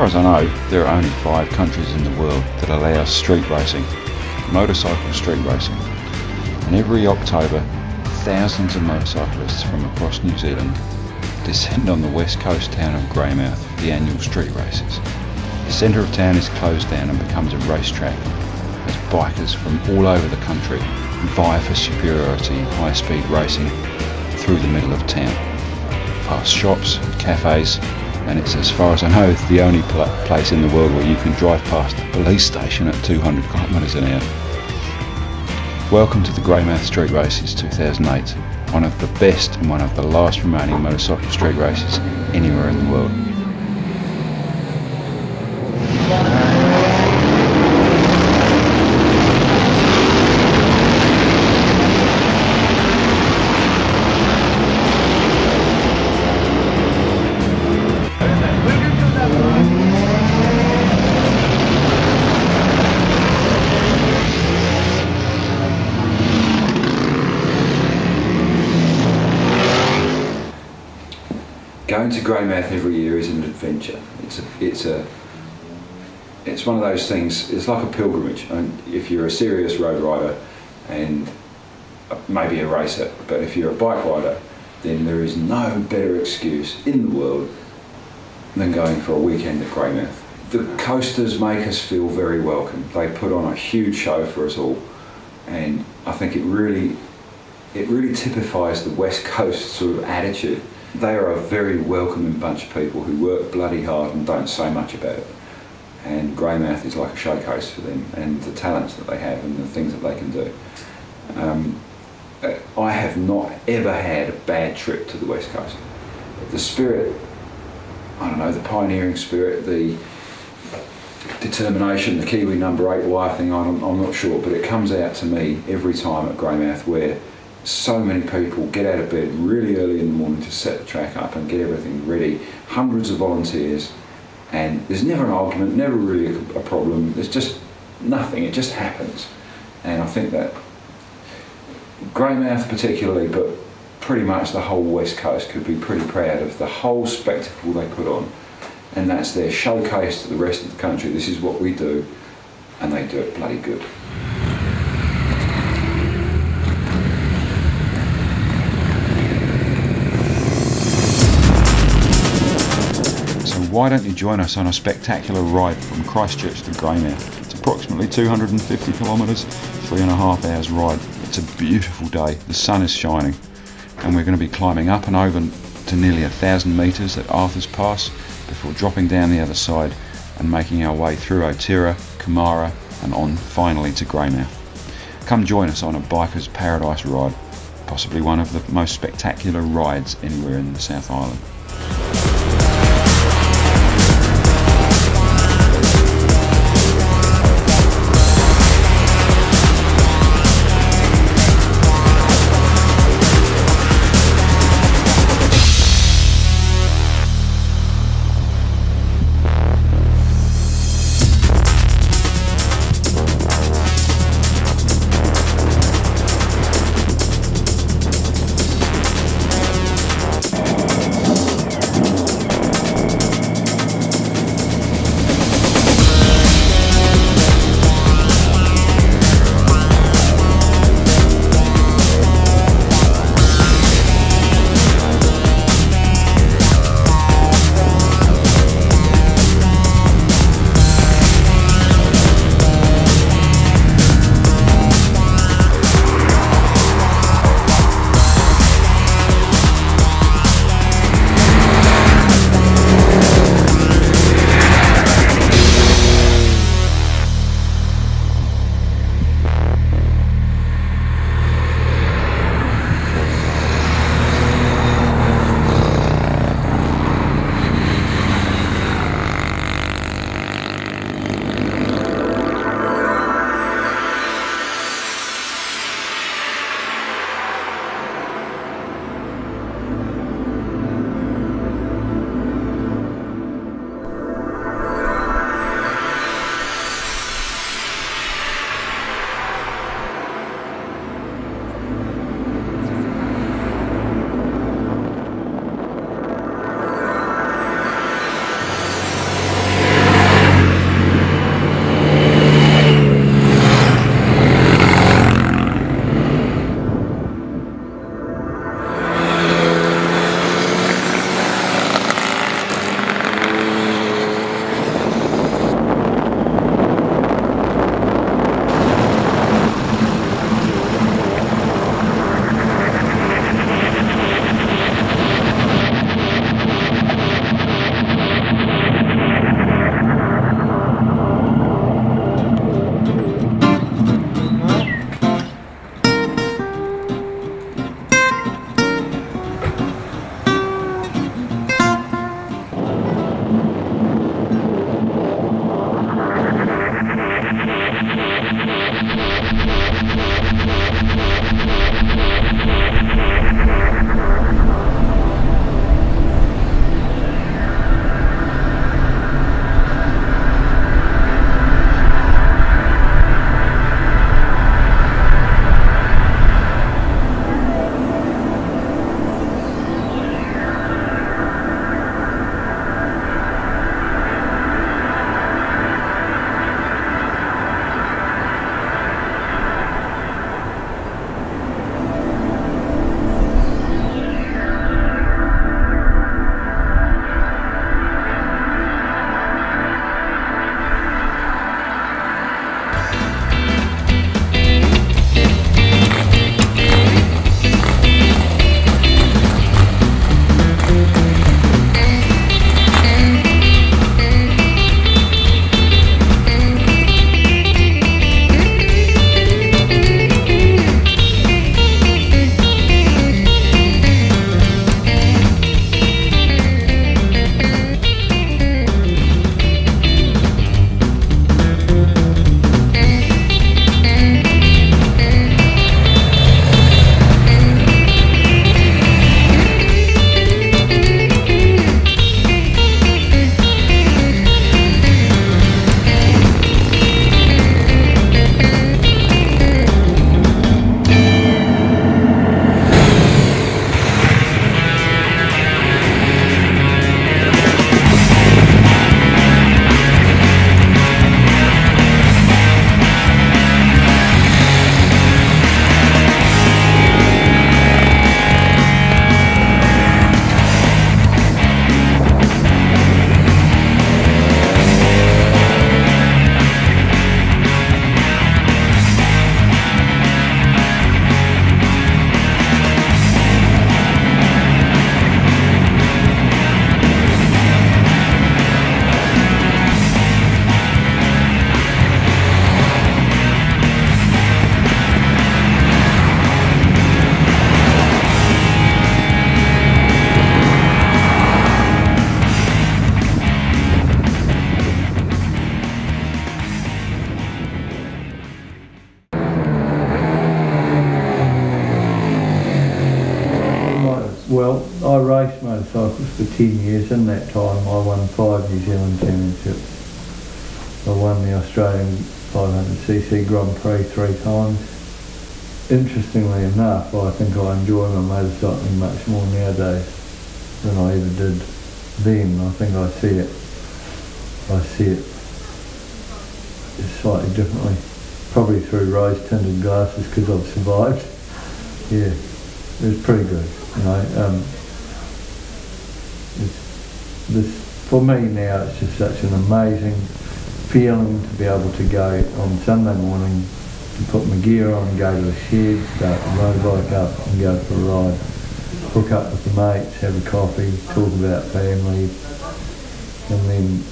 as I know, there are only 5 countries in the world that allow street racing, motorcycle street racing. And every October, thousands of motorcyclists from across New Zealand descend on the west coast town of Greymouth for the annual street races. The centre of town is closed down and becomes a racetrack as bikers from all over the country vie for superiority in high-speed racing through the middle of town, past shops, cafes, and it's, as far as I know, the only place in the world where you can drive past a police station at 200 kilometres an hour. Welcome to the Greymouth Street Races 2008, one of the best and one of the last remaining motorcycle street races anywhere in the world. Going to Greymouth every year is an adventure. It's one of those things. It's like a pilgrimage. And if you're a serious road rider and maybe a racer, but if you're a bike rider, then there is no better excuse in the world than going for a weekend at Greymouth. The coasters make us feel very welcome. They put on a huge show for us all, and I think it really typifies the West Coast sort of attitude. They are a very welcoming bunch of people who work bloody hard and don't say much about it. And Greymouth is like a showcase for them and the talents that they have and the things that they can do. I have not ever had a bad trip to the West Coast. The spirit, I don't know, the pioneering spirit, the determination, the Kiwi number 8 wire thing, I'm not sure, but it comes out to me every time at Greymouth, where so many people get out of bed really early in the morning to set the track up and get everything ready. Hundreds of volunteers, and there's never an argument, never really a problem. There's just nothing, it just happens. And I think that Greymouth particularly, but pretty much the whole West Coast, could be pretty proud of the whole spectacle they put on. And that's their showcase to the rest of the country. This is what we do, and they do it bloody good. Why don't you join us on a spectacular ride from Christchurch to Greymouth? It's approximately 250 kilometres, 3.5 hours ride. It's a beautiful day, the sun is shining, and we're going to be climbing up and over to nearly 1,000 metres at Arthur's Pass before dropping down the other side and making our way through Otira, Kamara and on finally to Greymouth. Come join us on a biker's paradise ride, possibly one of the most spectacular rides anywhere in the South Island. Well, I raced motorcycles for 10 years. In that time I won 5 New Zealand championships. I won the Australian 500cc Grand Prix 3 times. Interestingly enough, I think I enjoy my motorcycling much more nowadays than I ever did then. I think I see it slightly differently, probably through rose-tinted glasses because I've survived. Yeah, it was pretty good, you know. For me now, it's just such an amazing feeling to be able to go on Sunday morning, to put my gear on, go to a shed, start the motorbike up and go for a ride. Hook up with the mates, have a coffee, talk about family, and then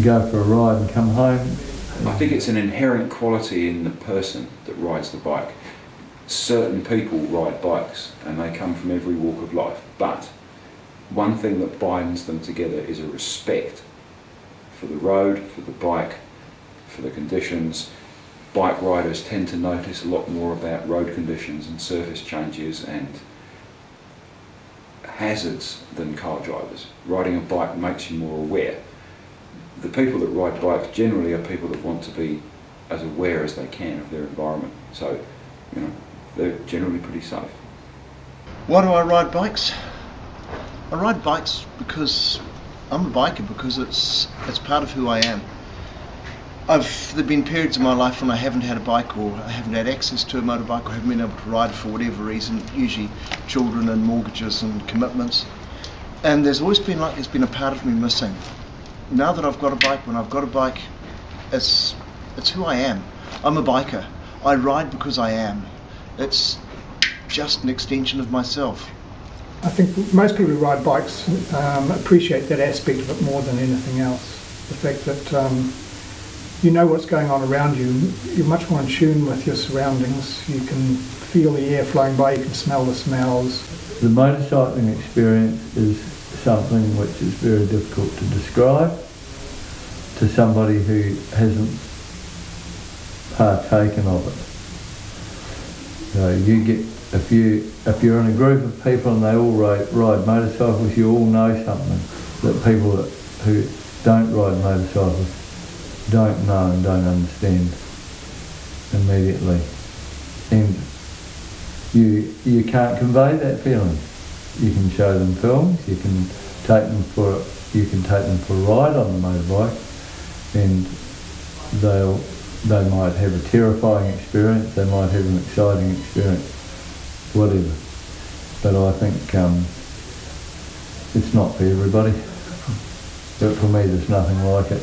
go for a ride and come home. I think it's an inherent quality in the person that rides the bike. Certain people ride bikes and they come from every walk of life, but one thing that binds them together is a respect for the road, for the bike, for the conditions. Bike riders tend to notice a lot more about road conditions and surface changes and hazards than car drivers. Riding a bike makes you more aware. The people that ride bikes generally are people that want to be as aware as they can of their environment. So, you know, they're generally pretty safe. Why do I ride bikes? I ride bikes because I'm a biker, because it's part of who I am. There've been periods in my life when I haven't had a bike, or I haven't had access to a motorbike, or haven't been able to ride for whatever reason, usually children and mortgages and commitments. And there's always been like there's been a part of me missing. Now that I've got a bike, when I've got a bike, it's who I am. I'm a biker. I ride because I am. It's just an extension of myself. I think most people who ride bikes appreciate that aspect of it more than anything else. The fact that you know what's going on around you, you're much more in tune with your surroundings, you can feel the air flowing by, you can smell the smells. The motorcycling experience is something which is very difficult to describe to somebody who hasn't partaken of it. So you get, if you're in a group of people and they all ride motorcycles, you all know something that people who don't ride motorcycles don't know and don't understand immediately. And you can't convey that feeling. You can show them films, you can take them for a ride on the motorbike, and they might have a terrifying experience, they might have an exciting experience, whatever. But I think it's not for everybody. But for me, there's nothing like it.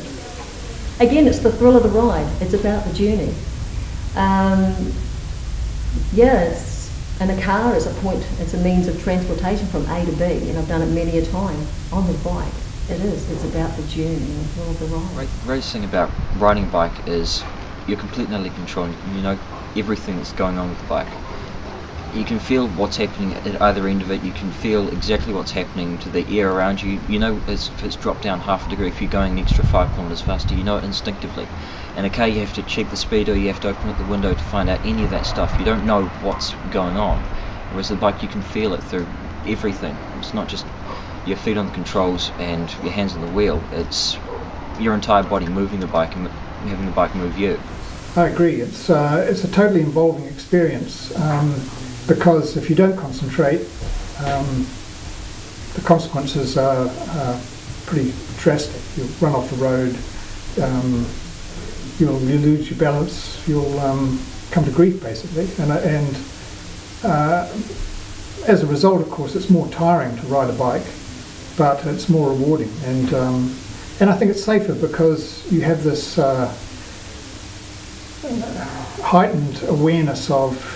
Again, it's the thrill of the ride. It's about the journey. And a car is it's a means of transportation from A to B, and I've done it many a time on the bike. It's about the journey and the thrill of the ride. The greatest thing about riding a bike is you're completely under control. You know everything that's going on with the bike. You can feel what's happening at either end of it. You can feel exactly what's happening to the air around you. You know if it's dropped down half a degree, if you're going an extra 5 kilometres faster, you know it instinctively. In a car, you have to check the speedo, you have to open up the window to find out any of that stuff. You don't know what's going on. Whereas the bike, you can feel it through everything. It's not just your feet on the controls and your hands on the wheel. It's your entire body moving the bike and having the bike move you. I agree. It's a totally involving experience. Because if you don't concentrate, the consequences are pretty drastic. You'll run off the road, you'll lose your balance, you'll come to grief basically, and as a result, of course, it's more tiring to ride a bike, but it's more rewarding, and I think it's safer because you have this heightened awareness of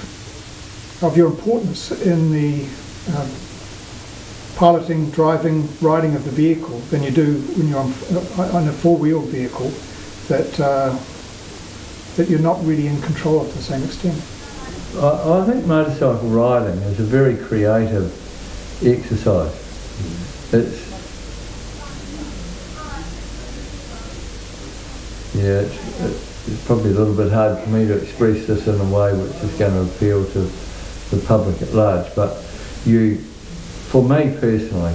your importance in the piloting, driving, riding of the vehicle than you do when you're on a four-wheel vehicle that you're not really in control to the same extent. I think motorcycle riding is a very creative exercise. It's probably a little bit hard for me to express this in a way which is going to appeal to the public at large, but for me personally,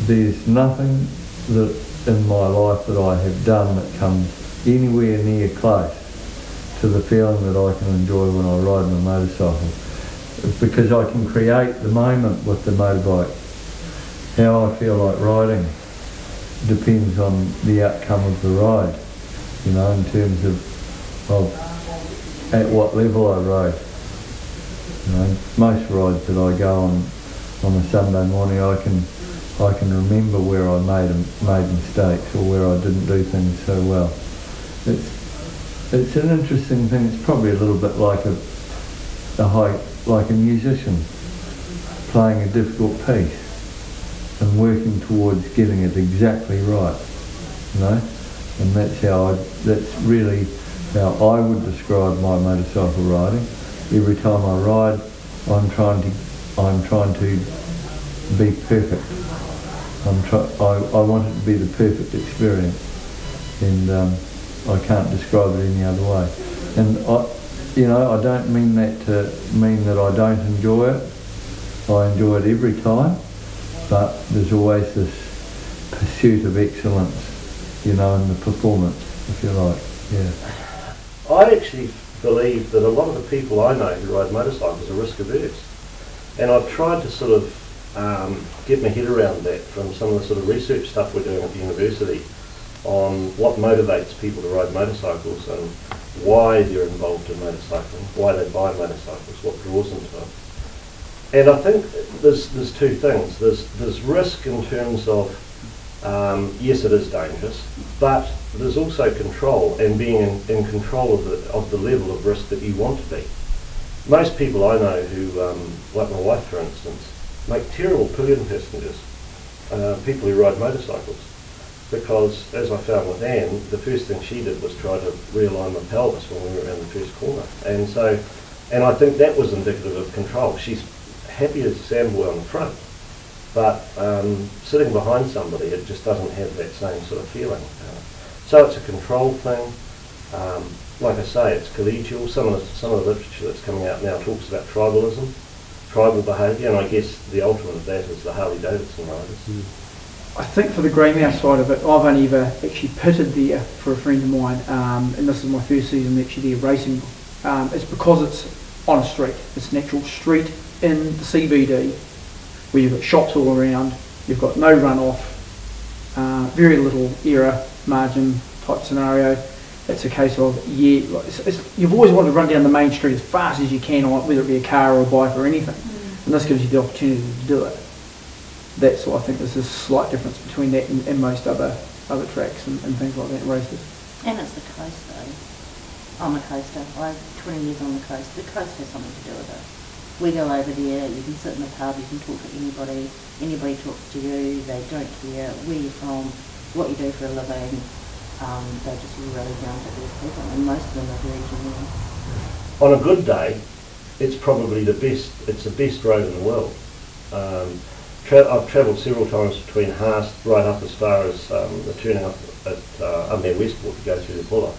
there's nothing that in my life that I have done that comes anywhere near close to the feeling that I can enjoy when I ride my motorcycle. It's because I can create the moment with the motorbike. How I feel like riding depends on the outcome of the ride, in terms of at what level I ride. Most rides that I go on a Sunday morning, I can remember where I made mistakes or where I didn't do things so well. It's an interesting thing. It's probably a little bit like a musician playing a difficult piece and working towards getting it exactly right, and that's really how I would describe my motorcycle riding. Every time I ride, I'm trying to be perfect. I want it to be the perfect experience, and I can't describe it any other way. And I don't mean that to mean that I don't enjoy it. I enjoy it every time, but there's always this pursuit of excellence, in the performance, if you like. Yeah. I actually believe that a lot of the people I know who ride motorcycles are risk averse, and I've tried to sort of get my head around that from some of the sort of research stuff we're doing at the university on what motivates people to ride motorcycles and why they're involved in motorcycling, why they buy motorcycles, what draws them to them. And I think there's two things. There's risk in terms of yes, it is dangerous, but there's also control and being in control of the level of risk that you want to be. Most people I know who, like my wife for instance, make terrible pillion passengers, people who ride motorcycles, because as I found with Anne, the first thing she did was try to realign my pelvis when we were around the first corner. And I think that was indicative of control. She's happy as a sandboy on the front, but sitting behind somebody, it just doesn't have that same sort of feeling. So it's a control thing. like I say, it's collegial. Some of the literature that's coming out now talks about tribalism, tribal behaviour, and I guess the ultimate of that is the Harley-Davidson riders. I think for the Greymouth side of it, I've only ever actually pitted there for a friend of mine, and this is my first season actually there racing. It's because it's on a street. It's an actual street in the CBD where you've got shops all around, you've got no runoff, very little error margin type scenario. It's a case of, you've always wanted to run down the main street as fast as you can, whether it be a car or a bike or anything, and this gives you the opportunity to do it. That's why I think there's a slight difference between that and most other tracks and things like that, races. And it's the coast though. I'm a coaster. I have 20 years on the coast. The coast has something to do with it. We go over there, you can sit in the pub, you can talk to anybody talks to you, they don't care where you're from, what you do for a living. They're just really down to earth people, and most of them are very genuine. On a good day, it's probably the best road in the world. I've travelled several times between Haast right up as far as the turning up at Unbear Westport to go through the Buller.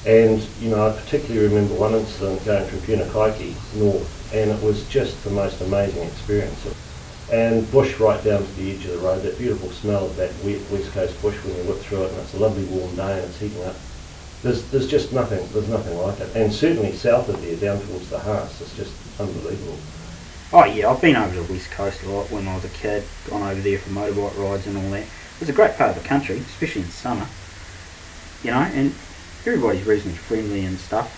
And I particularly remember one incident going from Doin-ok north, and it was just the most amazing experience. And bush right down to the edge of the road, that beautiful smell of that wet west coast bush when you whip through it, and it's a lovely warm day and it's heating up. There's just nothing like it. And certainly south of there, down towards the Haast, it's just unbelievable. Oh yeah, I've been over to the west coast a lot when I was a kid, gone over there for motorbike rides and all that. It's a great part of the country, especially in summer, and everybody's reasonably friendly and stuff.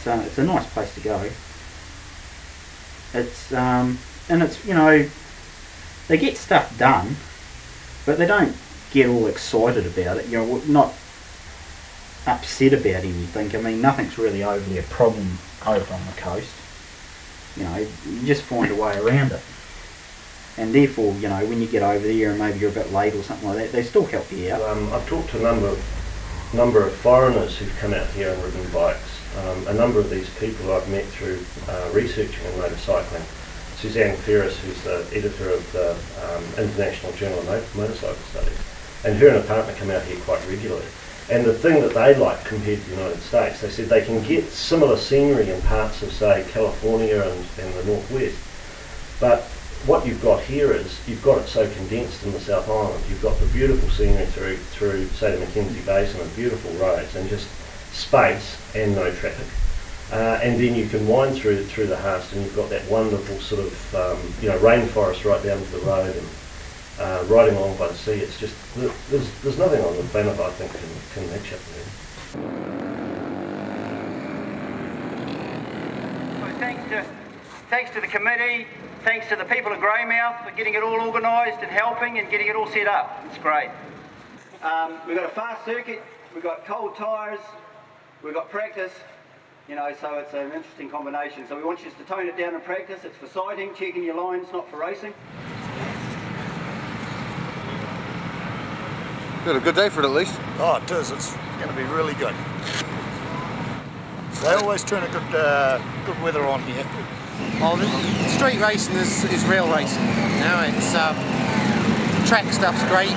It's a nice place to go. And it's they get stuff done, but they don't get all excited about it. Not upset about anything. I mean, nothing's really overly a problem over on the coast. You just find a way around it. And therefore, when you get over there and maybe you're a bit late or something like that, they still help you out. I've talked to a number of foreigners who've come out here and ridden bikes. A number of these people I've met through researching in motorcycling. Suzanne Ferris, who's the editor of the International Journal of Motorcycle Studies, and her and a partner come out here quite regularly. And the thing that they like compared to the United States, they said they can get similar scenery in parts of, say, California and the Northwest, but what you've got here is you've got it so condensed in the South Island. You've got the beautiful scenery through say, the Mackenzie Basin and beautiful roads and just space and no traffic. And then you can wind through the Haast, and you've got that wonderful sort of rainforest right down to the road, and riding along by the sea. It's just there's nothing on the planet I think can match up there. So thanks to the committee, thanks to the people of Greymouth for getting it all organised and helping and getting it all set up. It's great. We've got a fast circuit, we've got cold tyres, we've got practice. So it's an interesting combination. So we want you to tone it down in practice. It's for sighting, checking your lines, not for racing. Got a good day for it at least. Oh, it is. It's going to be really good. They always turn a good weather on here. Oh, the street racing is real racing. It's track stuff's great.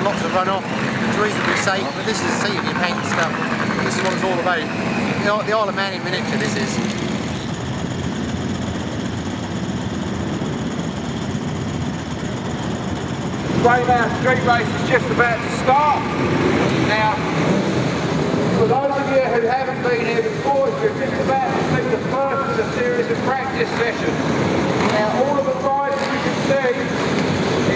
Lots of runoff. It's reasonably safe, but this is seat of your pants stuff. This is what it's all about. The Isle of Man in miniature, this is. Greymouth Street Race is just about to start. Now, for those of you who haven't been here before, you're just about to see the first of a series of practice sessions. Now, all of the riders you can see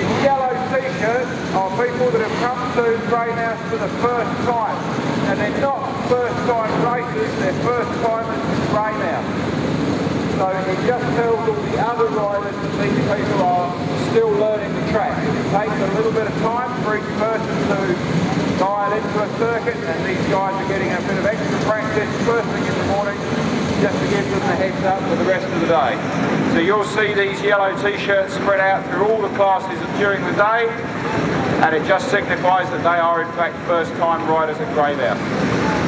in yellow t-shirts are people that have come to Greymouth for the first time. And they're not first-time racers, they're first-timers in Greymouth. So it just tells all the other riders that these people are still learning the track. It takes a little bit of time for each person to dial into a circuit, and these guys are getting a bit of extra practice first thing in the morning, just to give them the heads up for the rest of the day. So you'll see these yellow t-shirts spread out through all the classes during the day, and it just signifies that they are in fact first-time riders at Greymouth.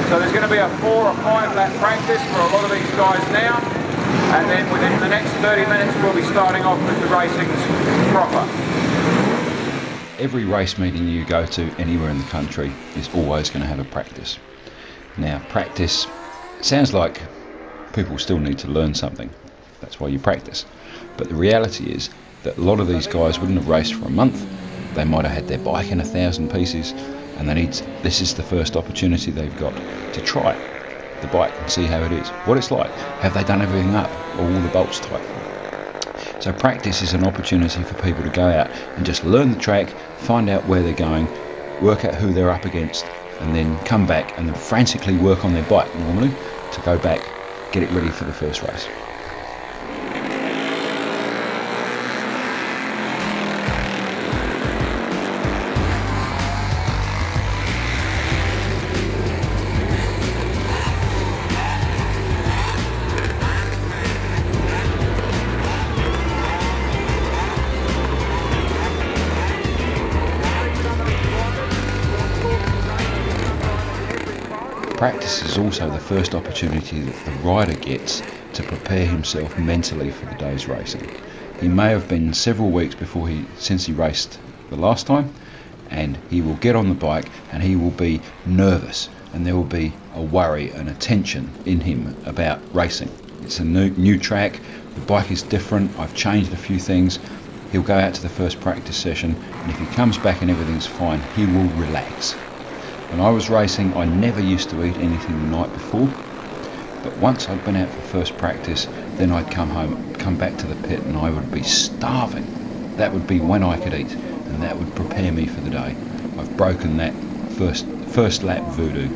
So there's going to be a 4 or 5 lap practice for a lot of these guys now, and then within the next 30 minutes we'll be starting off with the racings proper. Every race meeting you go to anywhere in the country is always going to have a practice. Now, practice sounds like people still need to learn something. That's why you practice. But the reality is that a lot of these guys wouldn't have raced for a month. They might have had their bike in 1,000 pieces, and this is the first opportunity they've got to try the bike and see how it is, what it's like. Have they done everything up, all the bolts tight? So practice is an opportunity for people to go out and just learn the track, find out where they're going, work out who they're up against, and then come back and then frantically work on their bike normally to go back, get it ready for the first race. Practice is also the first opportunity that the rider gets to prepare himself mentally for the day's racing. He may have been several weeks since he raced the last time, and he will get on the bike and he will be nervous, and there will be a worry and a tension in him about racing. It's a new track, the bike is different, I've changed a few things. He'll go out to the first practice session, and if he comes back and everything's fine, he will relax. When I was racing, I never used to eat anything the night before, but once I'd been out for first practice, then I'd come home, come back to the pit, and I would be starving. That would be when I could eat, and that would prepare me for the day. I've broken that first lap voodoo.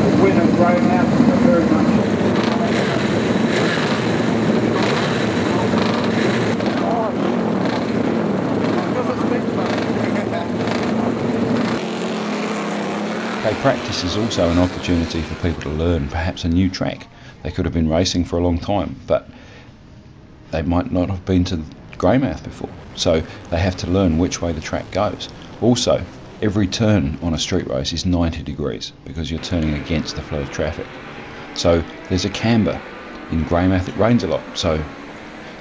The win of Greymouth very much. Okay, practice is also an opportunity for people to learn perhaps a new track. They could have been racing for a long time, but they might not have been to Greymouth before, so they have to learn which way the track goes. Also, every turn on a street race is 90 degrees because you're turning against the flow of traffic. So there's a camber. In Greymouth it rains a lot, so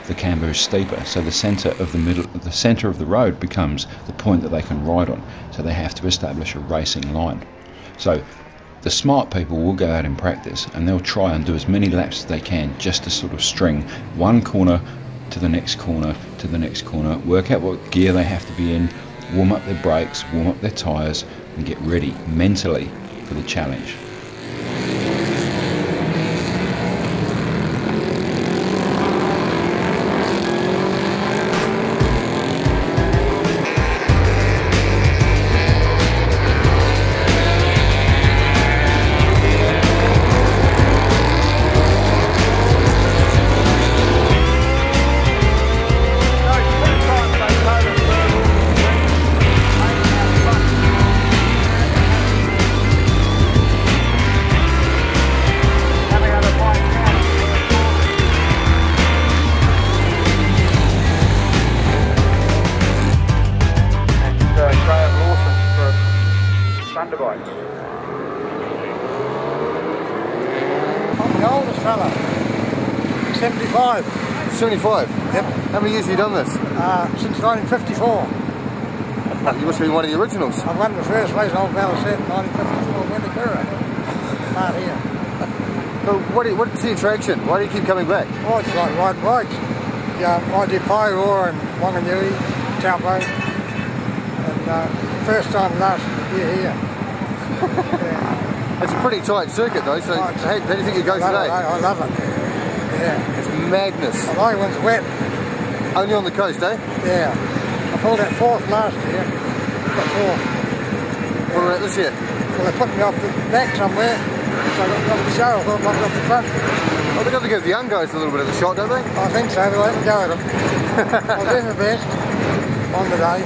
the camber is steeper, so the centre of the road becomes the point that they can ride on, so they have to establish a racing line. So the smart people will go out in practice and they'll try and do as many laps as they can just to sort of string one corner to the next corner to the next corner, work out what gear they have to be in, warm up their brakes, warm up their tyres, and get ready mentally for the challenge. I'm the oldest fella, 75. 75? Yep. How many years have you done this? Since 1954. Oh, you must be one of the originals. I won the first race on Valset in 1954, Winnicura. Right here. So what's the attraction? Why do you keep coming back? Oh, it's like riding bikes. I did Pyroar and Wanganui, Taupo, and first time last year here. It's a pretty tight circuit though, so how do you think it goes today? I love it. Yeah. It's madness. I like when it's wet. Only on the coast, eh? Yeah. I pulled that fourth last year. Got fourth. What about this year? Well, they put me off the back somewhere, so I got the show. I thought I got the front. Oh, they got to give the young guys a little bit of a shot, don't they? I think so, but let me go at them. I'll do my best on the day.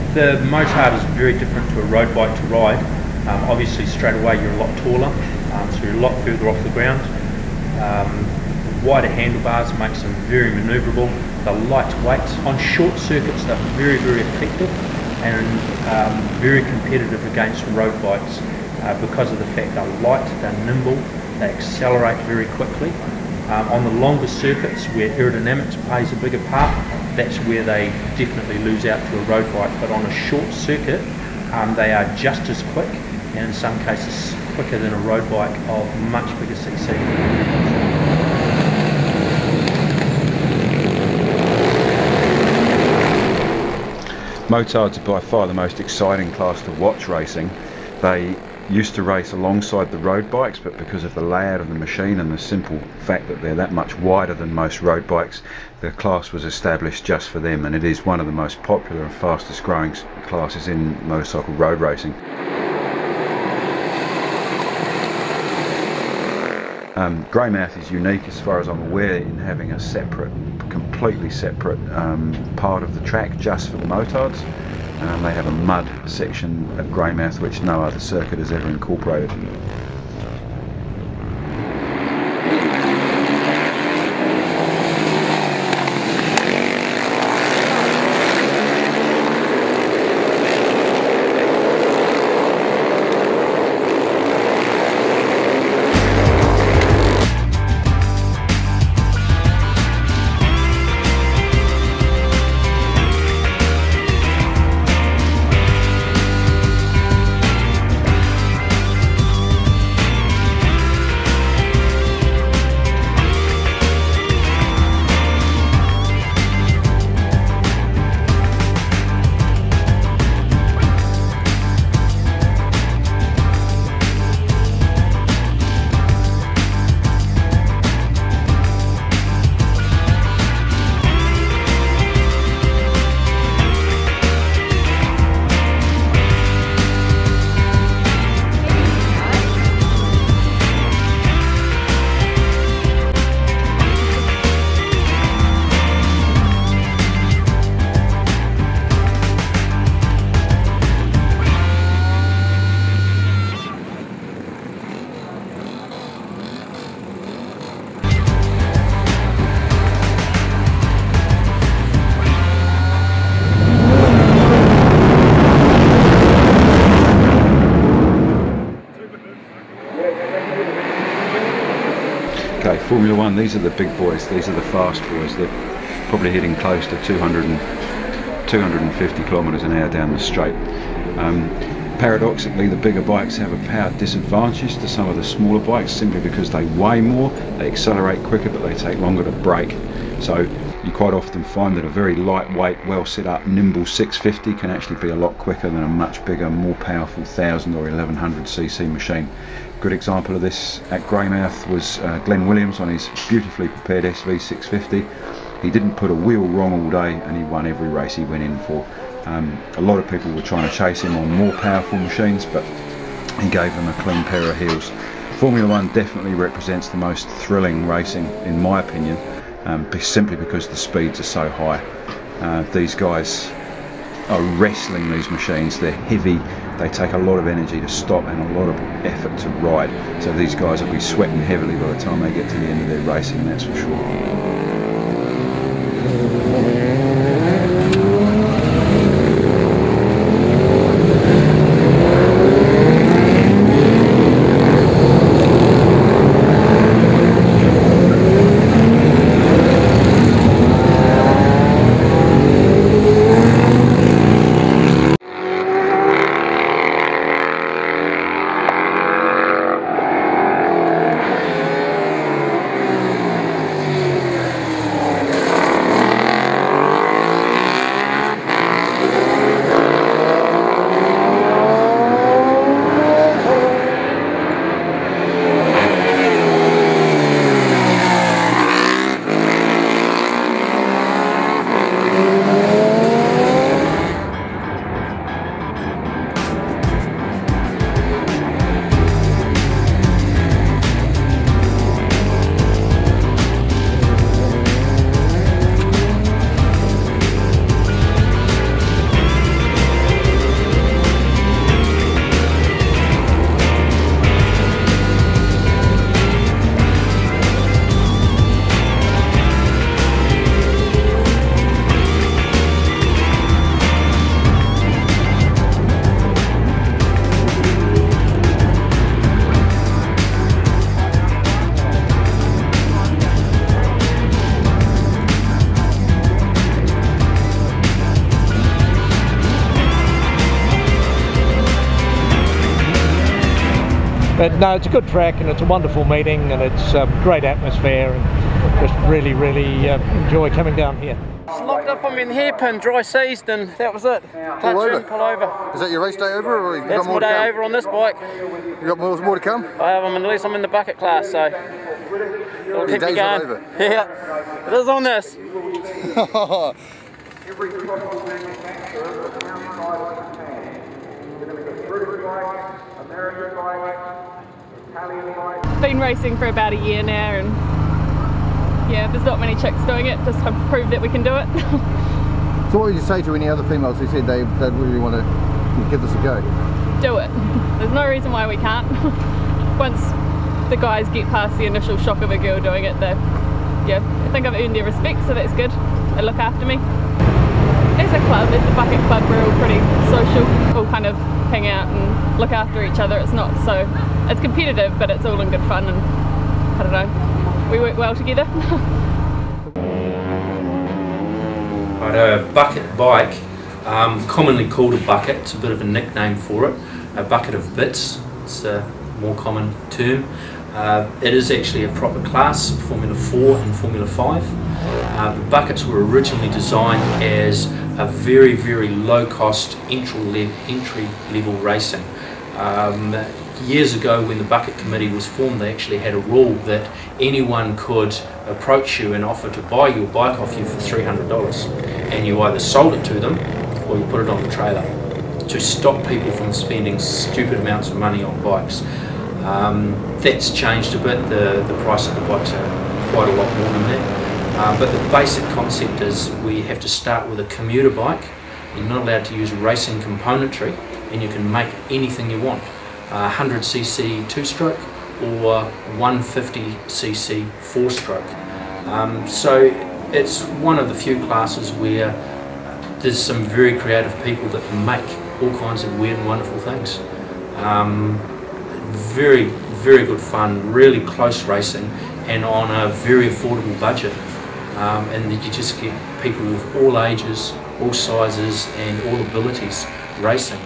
The motard is very different to a road bike to ride. Obviously straight away you're a lot taller, so you're a lot further off the ground. Wider handlebars makes them very manoeuvrable. They're lightweight. On short circuits they're very, very effective and very competitive against road bikes because of the fact they're light, they're nimble, they accelerate very quickly. On the longer circuits where aerodynamics plays a bigger part, that's where they definitely lose out to a road bike. But on a short circuit, they are just as quick, and in some cases quicker than a road bike of much bigger CC. Motards are by far the most exciting class to watch racing. They used to race alongside the road bikes, but because of the layout of the machine and the simple fact that they're that much wider than most road bikes, the class was established just for them, and it is one of the most popular and fastest growing classes in motorcycle road racing. Greymouth is unique as far as I'm aware in having a separate, completely separate part of the track just for the motards. They have a mud section at Greymouth which no other circuit has ever incorporated. Okay, Formula One, these are the big boys, these are the fast boys. They're probably hitting close to 250 kilometres an hour down the straight. Paradoxically, the bigger bikes have a power disadvantage to some of the smaller bikes simply because they weigh more, they accelerate quicker, but they take longer to brake. So you quite often find that a very lightweight, well set up, nimble 650 can actually be a lot quicker than a much bigger, more powerful 1000 or 1100cc machine. Good example of this at Greymouth was Glenn Williams on his beautifully prepared SV650. He didn't put a wheel wrong all day and he won every race he went in for. A lot of people were trying to chase him on more powerful machines, but he gave them a clean pair of heels. Formula One definitely represents the most thrilling racing in my opinion, simply because the speeds are so high. These guys are wrestling these machines. They're heavy, they take a lot of energy to stop and a lot of effort to ride, so these guys will be sweating heavily by the time they get to the end of their racing, that's for sure. But no, it's a good track and it's a wonderful meeting and it's a great atmosphere and just really, really enjoy coming down here. Just locked up on me in the hairpin, dry seized, and that was it. Clutch in, pull over. Is that your race day over, or you That's got more my to day come? over on this bike. You got more to come? I have, at least I'm in the bucket class, so it'll keep me day's going. not over. Yeah, it is on this. Been racing for about a year now, and yeah, there's not many chicks doing it, just to prove that we can do it. So what would you say to any other females who said they'd really want to give this a go? Do it. There's no reason why we can't. Once the guys get past the initial shock of a girl doing it, I think I've earned their respect, so that's good. They look after me. As a club, as a bucket club, we're all pretty social, all kind of hang out and look after each other. It's competitive, but it's all in good fun, and I don't know, we work well together. Right, a bucket bike, commonly called a bucket, it's a bit of a nickname for it, a bucket of bits, it's a more common term. It is actually a proper class, Formula 4 and Formula 5. The buckets were originally designed as a very, very low cost entry level racing. Years ago, when the bucket committee was formed, they actually had a rule that anyone could approach you and offer to buy your bike off you for $300, and you either sold it to them or you put it on the trailer to stop people from spending stupid amounts of money on bikes. That's changed a bit. The price of the bikes are quite a lot more than that. But the basic concept is we have to start with a commuter bike. You're not allowed to use racing componentry, and you can make anything you want. 100cc 2-stroke or 150cc 4-stroke. So it's one of the few classes where there's some very creative people that can make all kinds of weird and wonderful things. Very, very good fun, really close racing, and on a very affordable budget. And you just get people of all ages, all sizes and all abilities racing.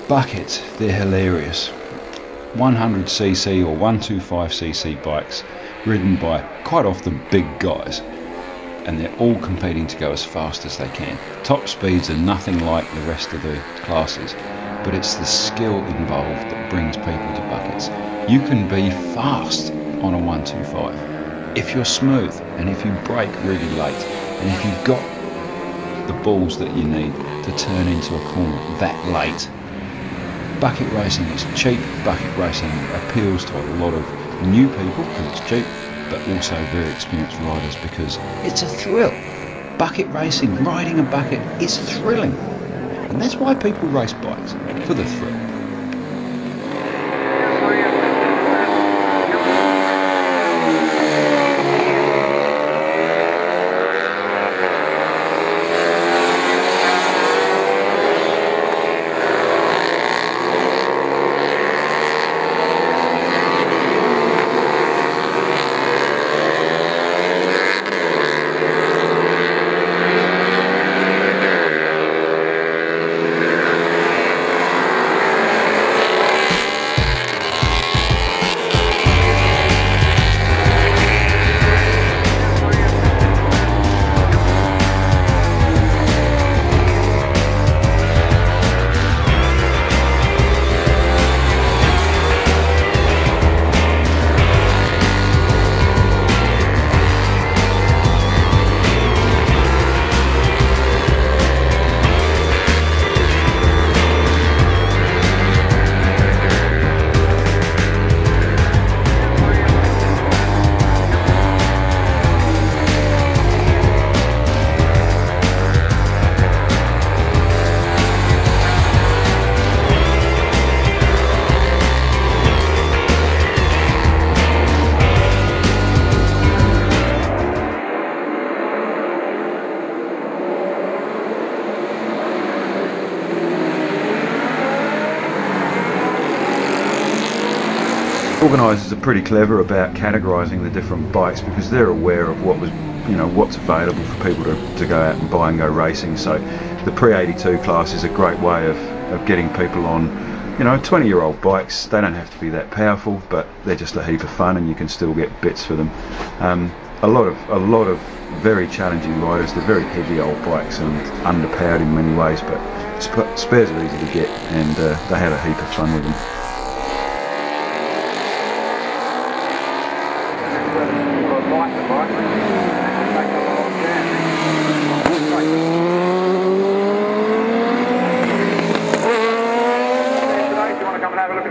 Buckets, they're hilarious. 100cc or 125cc bikes ridden by quite often big guys, and they're all competing to go as fast as they can. Top speeds are nothing like the rest of the classes, but it's the skill involved that brings people to buckets. You can be fast on a 125 if you're smooth and if you brake really late and if you've got the balls that you need to turn into a corner that late. Bucket racing is cheap. Bucket racing appeals to a lot of new people because it's cheap, but also very experienced riders because it's a thrill. Bucket racing, riding a bucket is thrilling, and that's why people race bikes, for the thrill. Organisers are pretty clever about categorising the different bikes because they're aware of what was, what's available for people to go out and buy and go racing. So the pre-82 class is a great way of getting people on, 20-year-old bikes. They don't have to be that powerful, but they're just a heap of fun, and you can still get bits for them. A lot of very challenging riders. They're very heavy old bikes and underpowered in many ways, but spares are easy to get, and they had a heap of fun with them.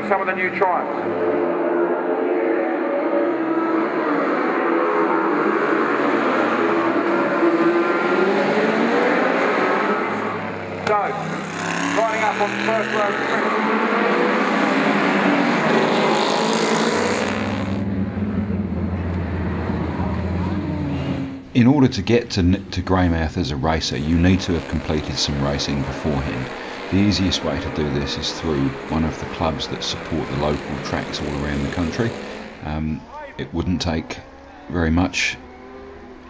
Some of the new Triumphs. So, riding up on the first row. In order to get to Greymouth as a racer, you need to have completed some racing beforehand. The easiest way to do this is through one of the clubs that support the local tracks all around the country. It wouldn't take very much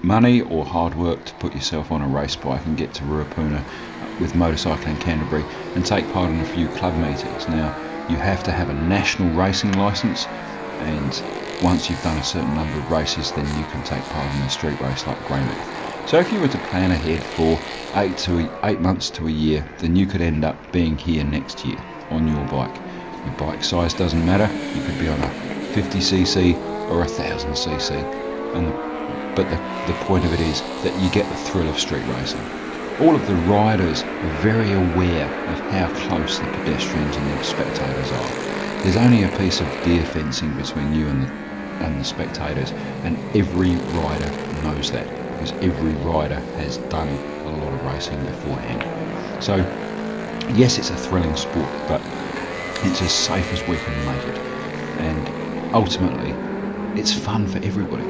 money or hard work to put yourself on a race bike and get to Ruapuna with Motorcycling Canterbury and take part in a few club meetings. Now, you have to have a national racing licence, and once you've done a certain number of races, then you can take part in a street race like Greymouth. So if you were to plan ahead for 8 months to a year, then you could end up being here next year on your bike. Your bike size doesn't matter. You could be on a 50cc or a 1000cc. But the point of it is that you get the thrill of street racing. All of the riders are very aware of how close the pedestrians and the spectators are. There's only a piece of deer fencing between you and the spectators, and every rider knows that, because every rider has done a lot of racing beforehand. So yes, it's a thrilling sport, but it's as safe as we can make it, and ultimately it's fun for everybody.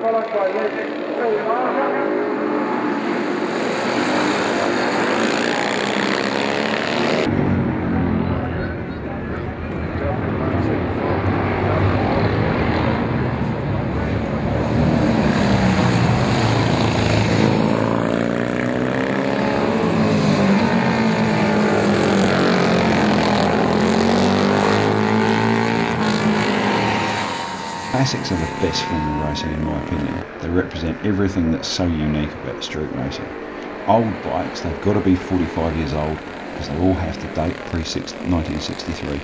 Followed by legend Phil Garrett. Classics are the best form of racing in my opinion. They represent everything that's so unique about street racing. Old bikes, they've got to be 45 years old because they all have to date pre-1963,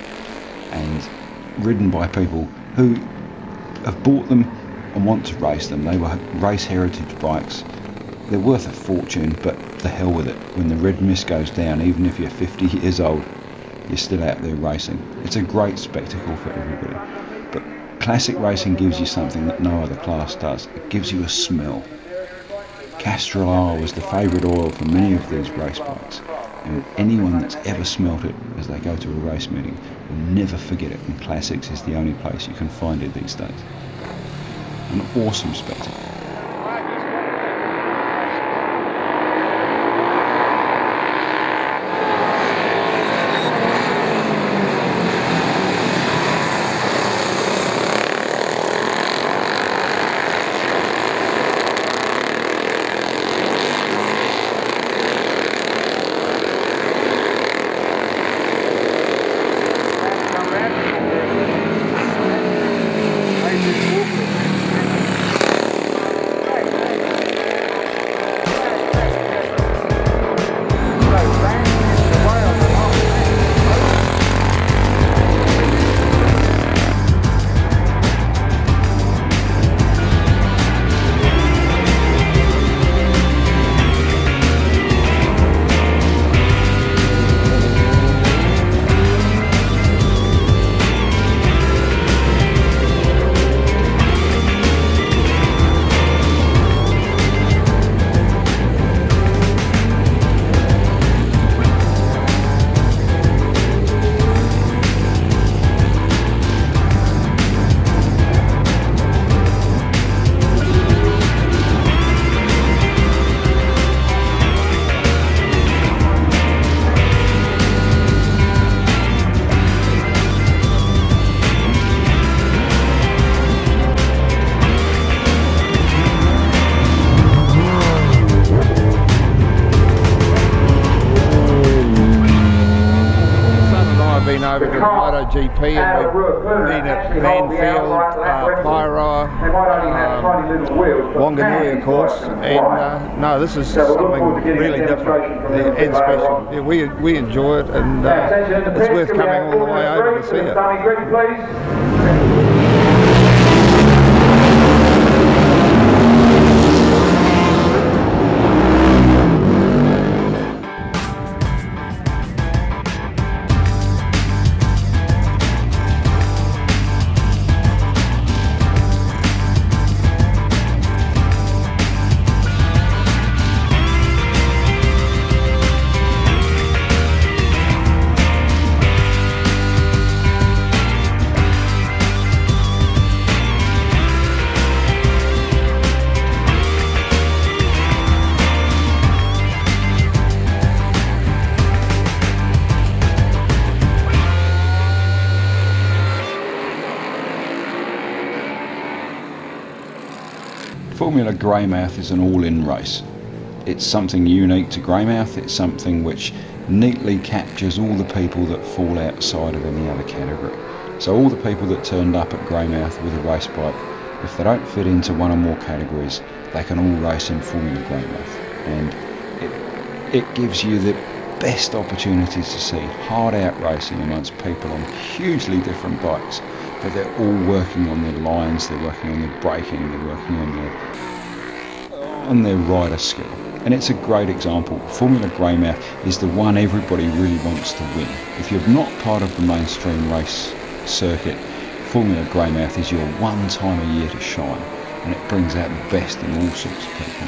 and ridden by people who have bought them and want to race them. They were race heritage bikes. They're worth a fortune, but the hell with it. When the red mist goes down, even if you're 50 years old, you're still out there racing. It's a great spectacle for everybody. But classic racing gives you something that no other class does. It gives you a smell. Castor oil was the favourite oil for many of these race bikes, And anyone that's ever smelt it as they go to a race meeting will never forget it, and Classics is the only place you can find it these days. An awesome spectacle. Over to the MotoGP, and we've been at Manfield, Pyro, Wanganui of course, and no, this is something really different and special. Yeah, we enjoy it, and it's worth coming all the way over to see it. Formula Greymouth is an all-in race. It's something unique to Greymouth. It's something which neatly captures all the people that fall outside of any other category. So all the people that turned up at Greymouth with a race bike, if they don't fit into one or more categories, they can all race in Formula Greymouth. And it gives you the best opportunities to see hard out racing amongst people on hugely different bikes, but they're all working on their lines, they're working on their braking, they're working on their rider skill. And it's a great example. Formula Greymouth is the one everybody really wants to win. If you're not part of the mainstream race circuit, Formula Greymouth is your one time a year to shine, and it brings out the best in all sorts of people.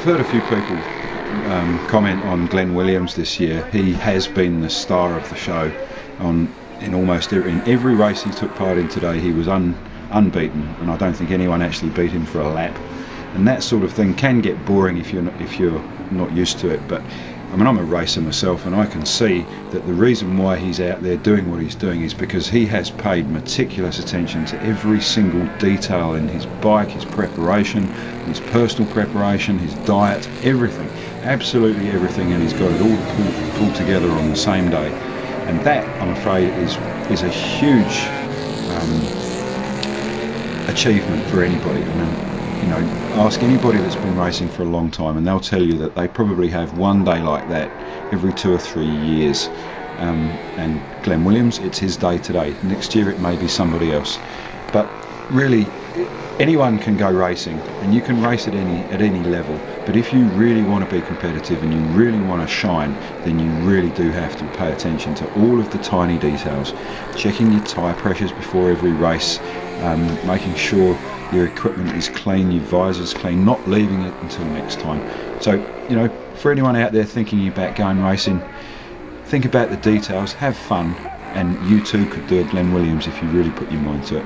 heard a few people comment on Glenn Williams this year. He has been the star of the show. In every race he took part in today, he was unbeaten, and I don't think anyone actually beat him for a lap. And that sort of thing can get boring if you're not used to it. But I mean, I'm a racer myself, and I can see that the reason why he's out there doing what he's doing is because he has paid meticulous attention to every single detail in his bike, his preparation, his personal preparation, his diet, everything, absolutely everything, and he's got it all pulled together on the same day. And that, I'm afraid, is a huge achievement for anybody. I mean, you know, ask anybody that's been racing for a long time, and they'll tell you that they probably have one day like that every 2 or 3 years. And Glenn Williams, it's his day today. Next year it may be somebody else. But really, anyone can go racing, and you can race at any level. But if you really want to be competitive and you really want to shine, then you really do have to pay attention to all of the tiny details. Checking your tyre pressures before every race, making sure your equipment is clean, your visor's clean, not leaving it until next time. So, you know, for anyone out there thinking about going racing, think about the details, have fun, and you too could do a Glenn Williams if you really put your mind to it.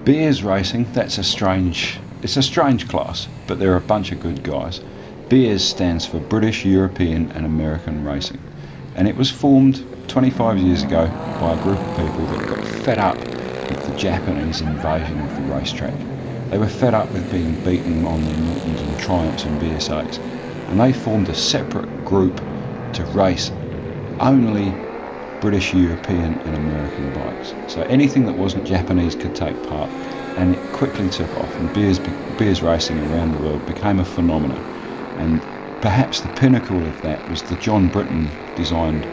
Beers racing, it's a strange class, but they're a bunch of good guys. Beers stands for British, European and American Racing, and it was formed 25 years ago by a group of people that got fed up with the Japanese invasion of the racetrack. They were fed up with being beaten on their Miltons and Triumphs and BS8s, and they formed a separate group to race only British, European and American bikes. So anything that wasn't Japanese could take part, and it quickly took off, and beers racing around the world became a phenomenon. And perhaps the pinnacle of that was the John Britton designed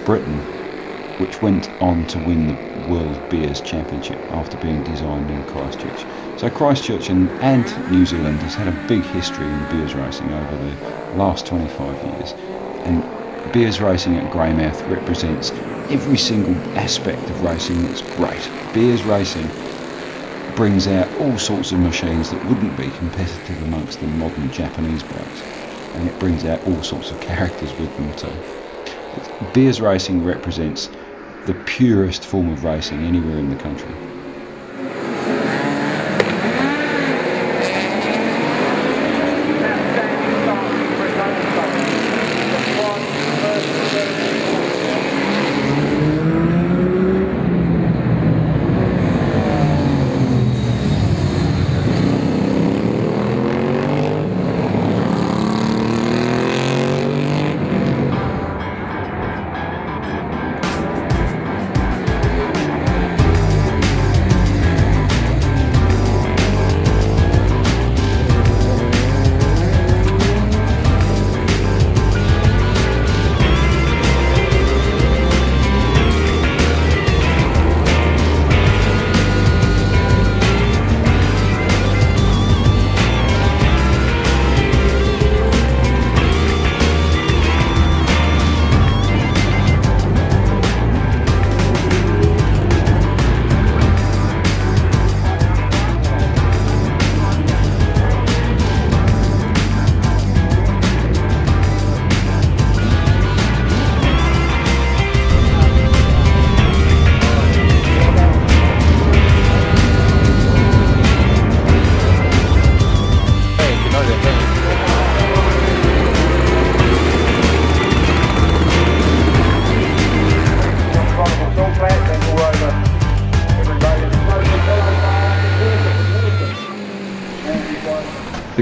Britain, which went on to win the World Beers Championship after being designed in Christchurch. So Christchurch and New Zealand has had a big history in beers racing over the last 25 years. And beers racing at Greymouth represents every single aspect of racing that's great. Beers racing brings out all sorts of machines that wouldn't be competitive amongst the modern Japanese bikes, and it brings out all sorts of characters with them too. Beers racing represents the purest form of racing anywhere in the country.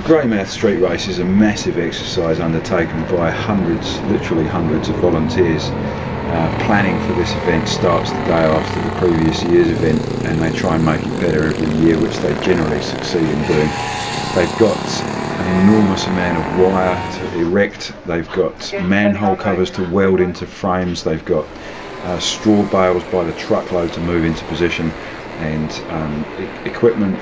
The Greymouth Street Race is a massive exercise undertaken by hundreds, literally hundreds of volunteers. Planning for this event starts the day after the previous year's event, and they try and make it better every year, which they generally succeed in doing. They've got an enormous amount of wire to erect, they've got manhole covers to weld into frames, they've got straw bales by the truckload to move into position, and equipment,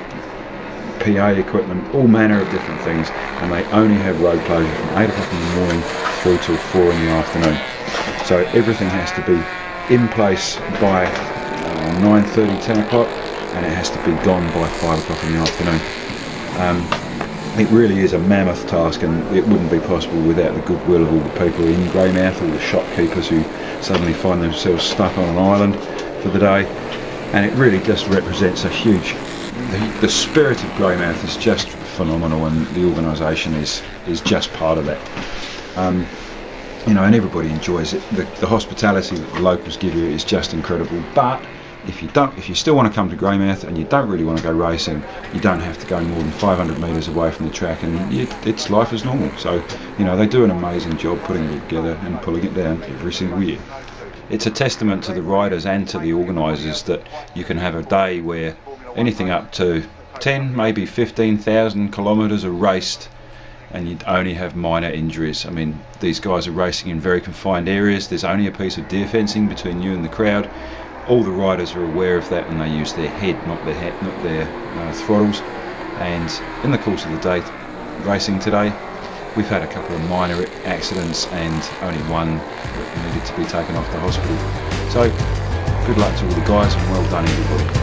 PA equipment, all manner of different things, and they only have road closure from 8 o'clock in the morning through till 4 in the afternoon. So everything has to be in place by 9:30, 10 o'clock, and it has to be gone by 5 o'clock in the afternoon. It really is a mammoth task, and it wouldn't be possible without the goodwill of all the people in Greymouth, all the shopkeepers who suddenly find themselves stuck on an island for the day, and it really just represents a huge... The spirit of Greymouth is just phenomenal, and the organisation is just part of that. You know, and everybody enjoys it. The hospitality that the locals give you is just incredible. But if you still want to come to Greymouth and you don't really want to go racing, you don't have to go more than 500 metres away from the track, and it's life as normal. So, you know, they do an amazing job putting it together and pulling it down every single year. It's a testament to the riders and to the organisers that you can have a day where anything up to 10, maybe 15,000 kilometres are raced, and you'd only have minor injuries. I mean, these guys are racing in very confined areas. There's only a piece of deer fencing between you and the crowd. All the riders are aware of that, and they use their head, not their throttles. And in the course of the day racing today, we've had a couple of minor accidents and only one that needed to be taken off to hospital. So good luck to all the guys, and well done everybody.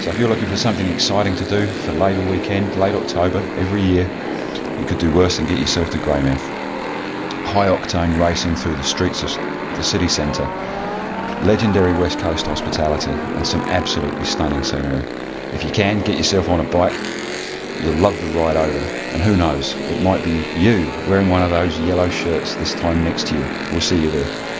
If you're looking for something exciting to do for Labour weekend, late October, every year, you could do worse than get yourself to Greymouth. High octane racing through the streets of the city centre, legendary West Coast hospitality, and some absolutely stunning scenery. If you can, get yourself on a bike, you'll love the ride over, and who knows, it might be you wearing one of those yellow shirts this time next year. We'll see you there.